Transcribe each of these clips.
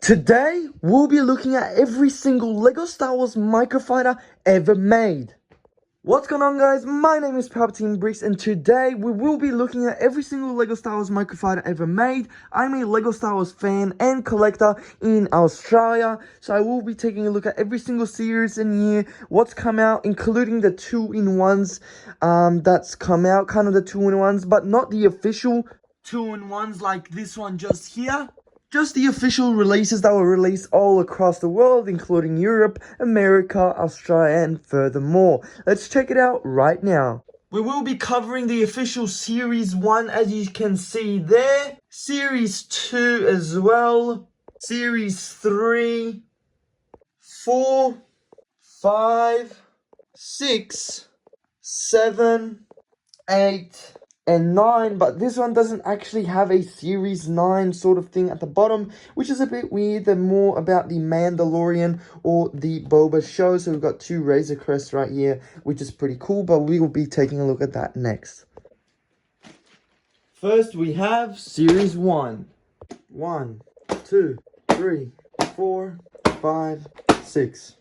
Today, we'll be looking at every single LEGO Star Wars microfighter ever made. What's going on, guys? My name is Palpatine Bricks, and today we will be looking at every single LEGO Star Wars microfighter ever made. I'm a LEGO Star Wars fan and collector in Australia, so I will be taking a look at every single series and year, what's come out, including the 2-in-1s that's come out, kind of the 2-in-1s, but not the official 2-in-1s like this one just here. Just the official releases that were released all across the world, including Europe, America, Australia, and furthermore. Let's check it out right now. We will be covering the official Series 1, as you can see there. Series 2 as well. Series 3, 4, 5, 6, 7, 8, and 9, but this one doesn't actually have a Series 9 sort of thing at the bottom, which is a bit weird. They're more about the Mandalorian or the Boba show. So we've got two Razor Crests right here, which is pretty cool, but we will be taking a look at that next. First, we have Series 1. 1, 2, 3, 4, 5, 6.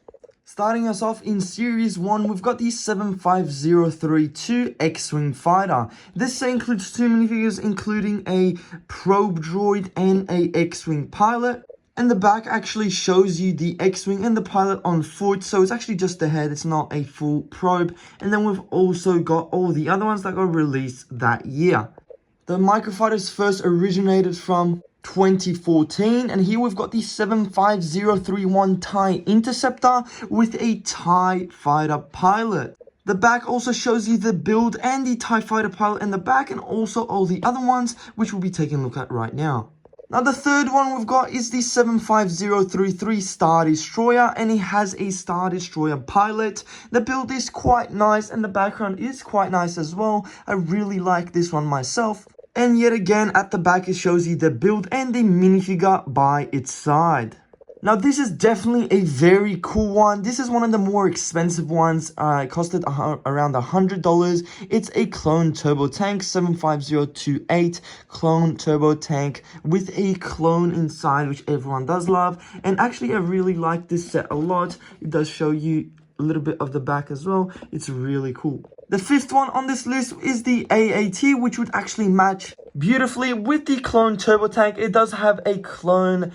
Starting us off in Series 1, we've got the 75032 X-Wing Fighter. This includes two minifigures, including a probe droid and a X-Wing pilot. And the back actually shows you the X-Wing and the pilot on foot, so it's actually just the head, it's not a full probe. And then we've also got all the other ones that got released that year. The microfighters first originated from 2014, and here we've got the 75031 TIE Interceptor with a TIE Fighter pilot. The back also shows you the build and the TIE Fighter pilot in the back, and also all the other ones, which we'll be taking a look at right now. Now, the third one we've got is the 75033 Star Destroyer, and it has a Star Destroyer pilot. The build is quite nice, and the background is quite nice as well. I really like this one myself. And yet again, at the back, it shows you the build and the minifigure by its side. Now, this is definitely a very cool one. This is one of the more expensive ones. It costed around $100. It's a clone turbo tank, 75028 clone turbo tank with a clone inside, which everyone does love. And actually, I really like this set a lot. It does show you a little bit of the back as well. It's really cool. The fifth one on this list is the AAT, which would actually match beautifully with the clone turbo tank. It does have a clone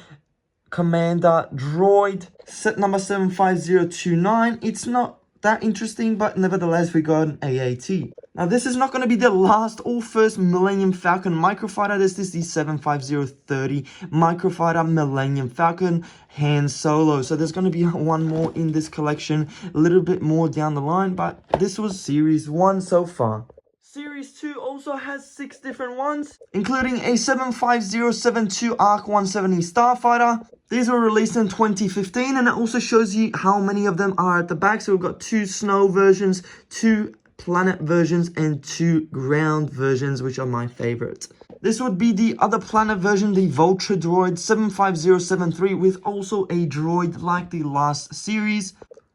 commander droid, set number 75029. It's not that interesting, but nevertheless, we got an AAT. Now, this is not going to be the last or first Millennium Falcon microfighter. This is the 75030 microfighter Millennium Falcon Han Solo. So there's going to be one more in this collection, a little bit more down the line, but this was Series 1 so far. Series 2 also has 6 different ones, including a 75072 Arc 170 Starfighter. These were released in 2015, and it also shows you how many of them are at the back. So we've got 2 snow versions, 2 planet versions, and 2 ground versions, which are my favorite. This would be the other planet version, the Vulture Droid 75073, with also a droid like the last series.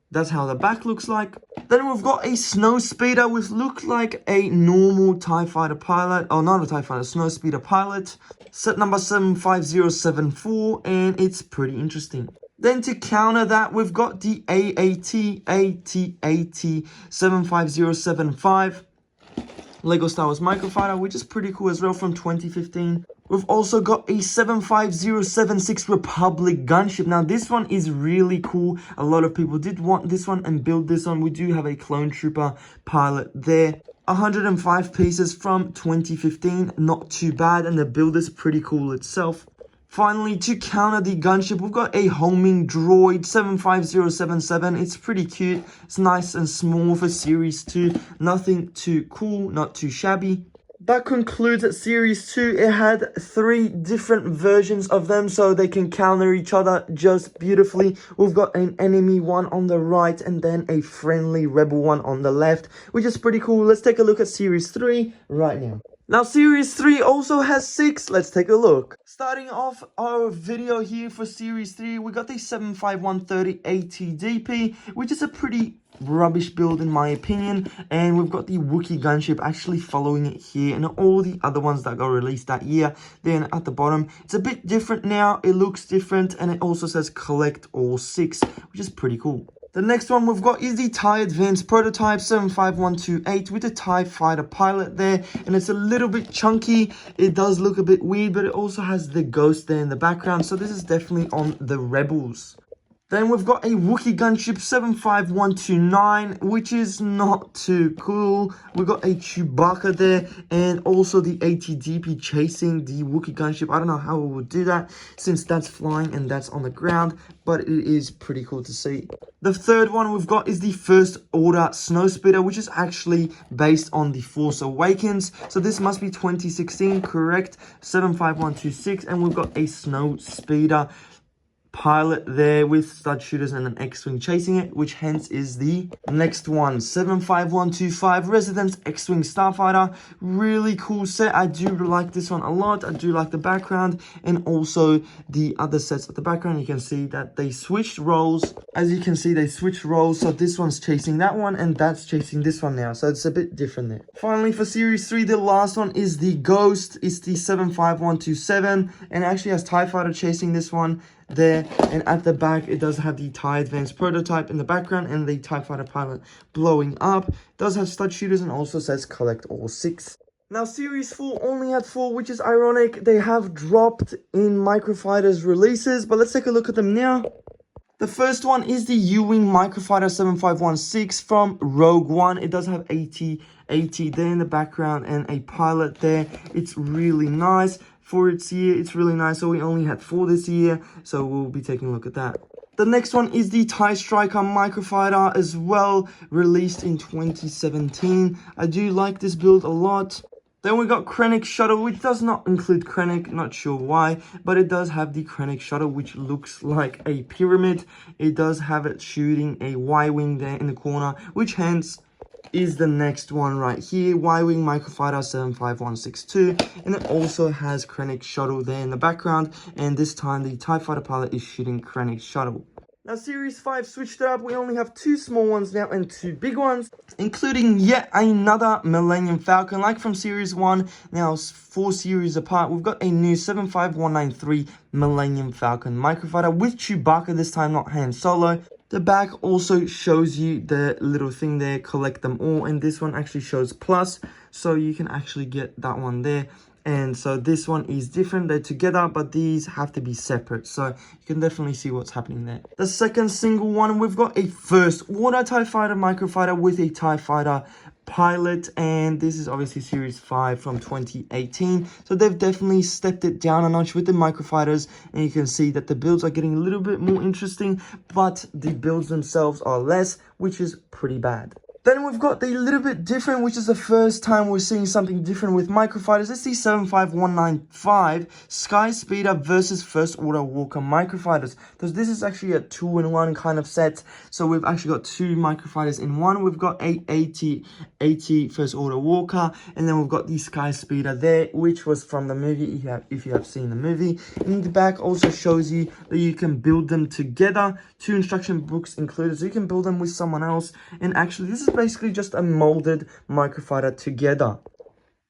That's how the back looks like. Then we've got a snow speeder, which looks like a normal TIE Fighter pilot. Oh, not a TIE Fighter, snow speeder pilot. Set number 75074, and it's pretty interesting. Then to counter that, we've got the AAT 75075 LEGO Star Wars microfighter, which is pretty cool as well, from 2015. We've also got a 75076 Republic gunship. Now, this one is really cool. A lot of people did want this one and build this one. We do have a clone trooper pilot there. 105 pieces from 2015. Not too bad, and the build is pretty cool itself. Finally, to counter the gunship, we've got a homing droid 75077. It's pretty cute. It's nice and small for Series 2. Nothing too cool, not too shabby. That concludes Series 2. It had 3 different versions of them, so they can counter each other just beautifully. We've got an enemy one on the right, and then a friendly rebel one on the left, which is pretty cool. Let's take a look at Series 3 right now. Now Series 3 also has 6, let's take a look. Starting off our video here for Series 3, we got the 75130 ATDP, which is a pretty rubbish build in my opinion, and we've got the Wookiee gunship actually following it here, and all the other ones that got released that year. Then at the bottom, it's a bit different now, it looks different, and it also says collect all 6, which is pretty cool. The next one we've got is the TIE Advanced Prototype 75128 with a TIE Fighter pilot there, and it's a little bit chunky. It does look a bit weird, but it also has the ghost there in the background, so this is definitely on the Rebels. Then we've got a Wookiee gunship 75129, which is not too cool. We've got a Chewbacca there, and also the ATDP chasing the Wookiee gunship. I don't know how it would do that, since that's flying and that's on the ground, but it is pretty cool to see. The third one we've got is the First Order Snowspeeder, which is actually based on The Force Awakens. So this must be 2016, correct? 75126, and we've got a Snowspeeder pilot there with stud shooters and an X-Wing chasing it, which hence is the next one. 75125 Residence X-Wing Starfighter. Really cool set. I do like this one a lot. I do like the background and also the other sets at the background. You can see that they switched roles. As you can see, they switched roles. So this one's chasing that one and that's chasing this one now. So it's a bit different there. Finally, for Series 3, the last one is the Ghost. It's the 75127 and it actually has TIE Fighter chasing this one there, and at the back it does have the TIE Advanced Prototype in the background and the TIE Fighter pilot blowing up. It does have stud shooters and also says collect all 6. Now Series 4 only had 4, which is ironic. They have dropped in MicroFighters releases, but let's take a look at them now. The first one is the U-Wing MicroFighter 7516 from Rogue One. It does have 80 there in the background and a pilot there. It's really nice. For its year, it's really nice. So we only had 4 this year, so we'll be taking a look at that. The next one is the TIE Striker Microfighter as well, released in 2017. I do like this build a lot. Then we got Krennic Shuttle, which does not include Krennic, not sure why, but it does have the Krennic Shuttle, which looks like a pyramid. It does have it shooting a Y-Wing there in the corner, which hence is the next one right here, Y-Wing Microfighter 75162, and it also has Krennic Shuttle there in the background, and this time the TIE Fighter pilot is shooting Krennic Shuttle. Now Series 5 switched it up. We only have 2 small ones now and 2 big ones, including yet another Millennium Falcon like from Series 1. Now 4 series apart, we've got a new 75193 Millennium Falcon Microfighter with Chewbacca this time, not Han Solo. The back also shows you the little thing there, collect them all, and this one actually shows plus, so you can actually get that one there. And so this one is different, they're together, but these have to be separate, so you can definitely see what's happening there. The second single one, we've got a First Order TIE Fighter Microfighter with a TIE Fighter pilot, and this is obviously Series 5 from 2018, so they've definitely stepped it down a notch with the microfighters, and you can see that the builds are getting a little bit more interesting, but the builds themselves are less, which is pretty bad. Then we've got the little bit different, which is the first time we're seeing something different with microfighters. It's the 75195 Sky Speeder versus First Order Walker microfighters. So this is actually a 2-in-1 kind of set. So we've actually got 2 microfighters in one. We've got a 80 First Order Walker, and then we've got the Sky Speeder there, which was from the movie, if you have seen the movie. In the back also shows you that you can build them together. 2 instruction books included, so you can build them with someone else. And actually, this is basically just a molded microfighter together.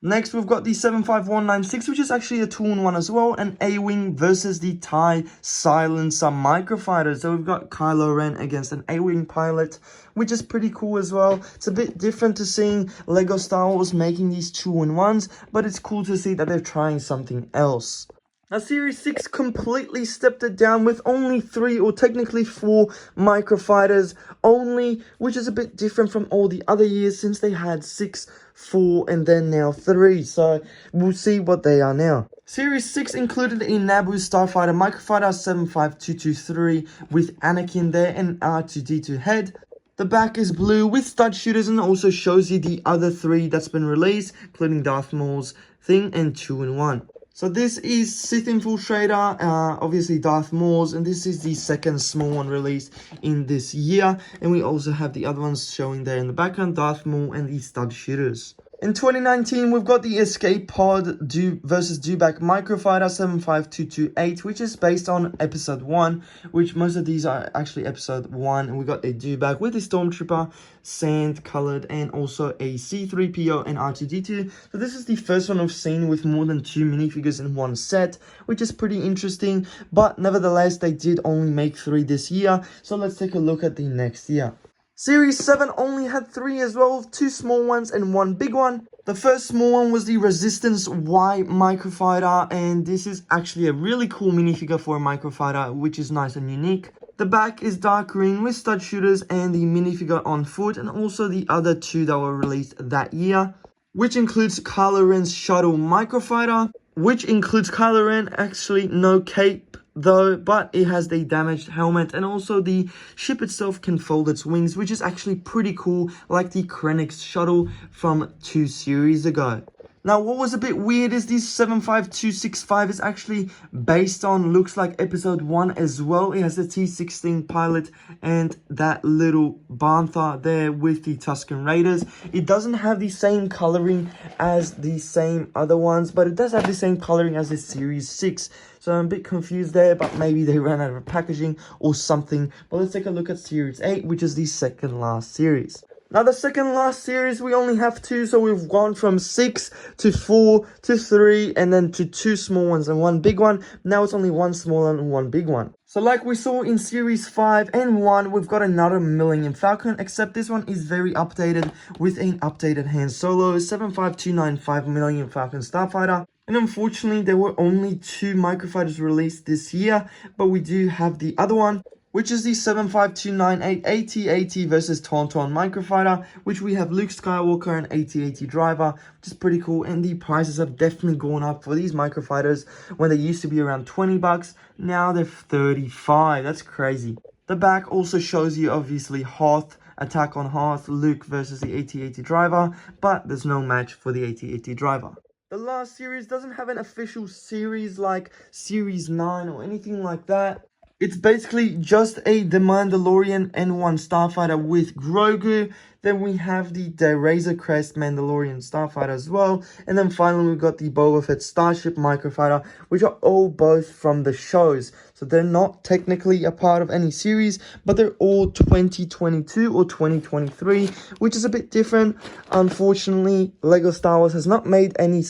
Next, we've got the 75196, which is actually a 2-in-1 as well, an A-Wing versus the TIE Silencer microfighter. So we've got Kylo Ren against an A-Wing pilot, which is pretty cool as well. It's a bit different to seeing Lego Star Wars making these 2-in-1s, but it's cool to see that they're trying something else. Now, Series 6 completely stepped it down with only 3, or technically 4 microfighters only, which is a bit different from all the other years since they had 6, 4, and then now 3. So, we'll see what they are now. Series 6 included a Naboo Starfighter Microfighter 75223 with Anakin there and R2-D2 head. The back is blue with stud shooters, and it also shows you the other 3 that's been released, including Darth Maul's thing and 2-in-1. So this is Sith Infiltrator, obviously Darth Maul's, and this is the second small one released in this year. And we also have the other ones showing there in the background, Darth Maul and the stud shooters. In 2019, we've got the Escape Pod versus Dewback MicroFighter 75228, which is based on episode 1, which most of these are actually episode 1. And we got a Dewback with a Stormtrooper, sand colored, and also a C3PO and R2D2. So this is the first one I've seen with more than 2 minifigures in one set, which is pretty interesting. But nevertheless, they did only make 3 this year. So let's take a look at the next year. Series 7 only had 3 as well, 2 small ones and 1 big one. The first small one was the Resistance Y Microfighter, and this is actually a really cool minifigure for a Microfighter, which is nice and unique. The back is dark green with stud shooters and the minifigure on foot, and also the other 2 that were released that year, which includes Kylo Ren's Shuttle Microfighter, which includes Kylo Ren, actually no cape though, but it has the damaged helmet, and also the ship itself can fold its wings, which is actually pretty cool, like the Krennic's shuttle from 2 series ago. Now, what was a bit weird is this 75265 is actually based on, looks like episode 1 as well. It has the T-16 pilot and that little Bantha there with the Tusken Raiders. It doesn't have the same coloring as the same other ones, but it does have the same coloring as the Series 6. So I'm a bit confused there, but maybe they ran out of packaging or something. But let's take a look at Series 8, which is the second last series. Now, the second last series, we only have 2, so we've gone from 6 to 4 to 3, and then to 2 small ones and 1 big one. Now it's only 1 small one and 1 big one. So like we saw in Series 5 and 1, we've got another Millennium Falcon, except this one is very updated with an updated Han Solo 75295 Millennium Falcon Starfighter. And unfortunately, there were only 2 Microfighters released this year, but we do have the other one, which is the 75298 AT-AT versus Tauntaun Microfighter, which we have Luke Skywalker and AT-AT driver, which is pretty cool. And the prices have definitely gone up for these Microfighters. When they used to be around 20 bucks, now they're 35. That's crazy. The back also shows you obviously Hoth, Attack on Hoth, Luke versus the AT-AT driver, but there's no match for the AT-AT driver. The last series doesn't have an official series like Series 9 or anything like that. It's basically just The Mandalorian N1 Starfighter with Grogu. Then we have the Razor Crest Mandalorian Starfighter as well. And then finally we've got the Boba Fett Starship Microfighter, which are all both from the shows. So they're not technically a part of any series, but they're all 2022 or 2023, which is a bit different. Unfortunately, LEGO Star Wars has not made any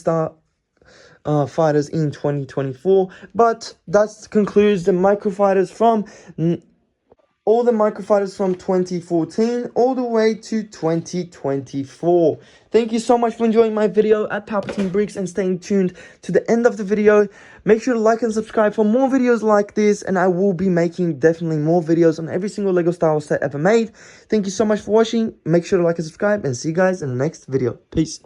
fighters in 2024, but that concludes the Microfighters from all the Microfighters from 2014 all the way to 2024. Thank you so much for enjoying my video at Palpatine Bricks and staying tuned to the end of the video. Make sure to like and subscribe for more videos like this, and I will be making definitely more videos on every single LEGO Star Wars set ever made. Thank you so much for watching. Make sure to like and subscribe, and see you guys in the next video. Peace.